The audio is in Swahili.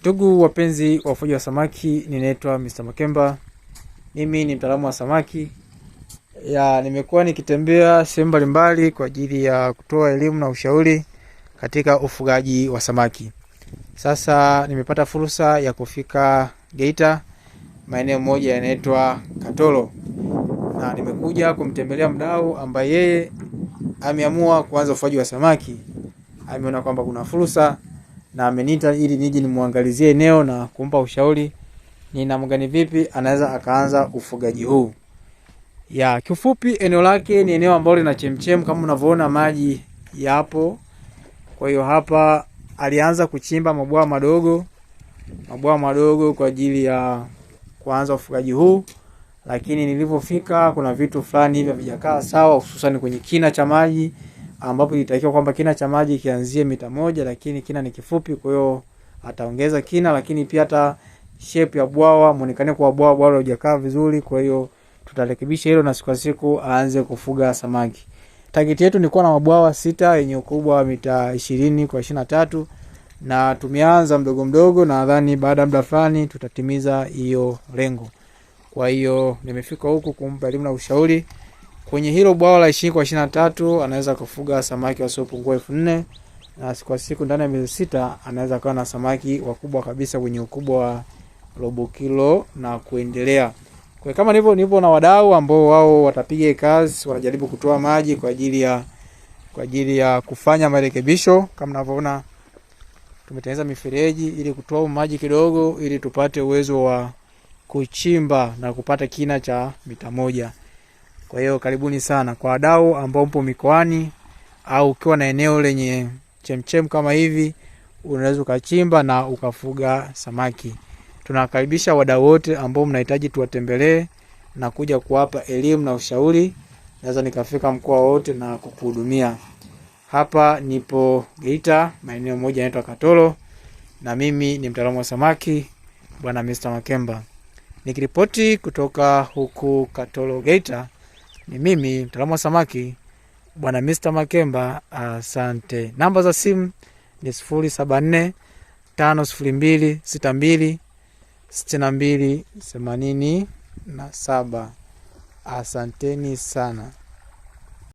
Ndugu wapenzi wa ufugaji wa samaki, ninaitwa Mr. Makemba. Mimi ni mtaalamu wa samaki. Nimekuwa nikitembea sehemu mbalimbali kwa ajili ya kutoa elimu na ushauri katika ufugaji wa samaki. Sasa nimepata fursa ya kufika Geita, maeneo moja yanaitwa Katoro. Na nimekuja kumtembelea mdau ambaye yeye ameamua kuanza ufugaji wa samaki. Ameona kwamba kuna fursa na ameniita ili nije nimuangalizie eneo na kumpa ushauri ni namna gani vipi anaweza akaanza ufugaji huu. Kifupi eneo lake ni eneo ambalo lina chemchem kama unavyoona maji yapo. Kwa hiyo hapa alianza kuchimba mabwawa madogo kwa ajili ya kuanza ufugaji huu. Lakini nilipofika kuna vitu fulani hivi havijakaa sawa, hususan kwenye kina cha maji ambapo ilitakiwa kwamba kina cha maji kianzie mita 1, lakini kina ni kifupi. Kwa hiyo ataongeza kina, lakini pia hata shape ya bwawa, muonekano kwa bwawa hujakaa vizuri. Kwa hiyo tutarekebisha hilo na siku aanze kufuga samaki. Target yetu ni kuwa na mabwawa 6 yenye ukubwa wa mita 20 kwa 23, na tumeanza mdogo na nadhani baada ya muda fulani tutatimiza hiyo lengo. Kwa hiyo nimefika huku kumpa elimu na ushauri. Kwenye hilo bwawa la 20 kwa 23 anaweza kufuga samaki wasiopungua 4000, na kwa siku ndani ya miezi 6 anaweza kuwa na samaki wakubwa kabisa wenye ukubwa wa robo kilo na kuendelea. Kwa kama nipo na wadau ambao wao watapiga kazi, wanajaribu kutoa maji kwa ajili ya kufanya marekebisho. Kama mnavyoona tumetengeneza mifereji ili kutoa maji kidogo ili tupate uwezo wa kuchimba na kupata kina cha mita 1. Kwa hiyo karibuni sana kwa wadau ambao mpo mikoani au ukiwa na eneo lenye chemchem kama hivi, unaweza ukachimba na ukafuga samaki. Tunakaribisha wadau wote ambao mnahitaji tuwatembelee na kuja kuwapa elimu na ushauri. Naweza nikafika mkoa wote na kukuhudumia. Hapa nipo Geita, maeneo moja yanaitwa Katoro, na mimi ni mtaalamu wa samaki Bwana Mr. Makemba. Nikiripoti kutoka huku Katoro Geita, ni mimi mtaalamu wa samaki Bwana Mr. Makemba. Asante. Namba za simu ni 074 502 62 62 87. Asanteni sana.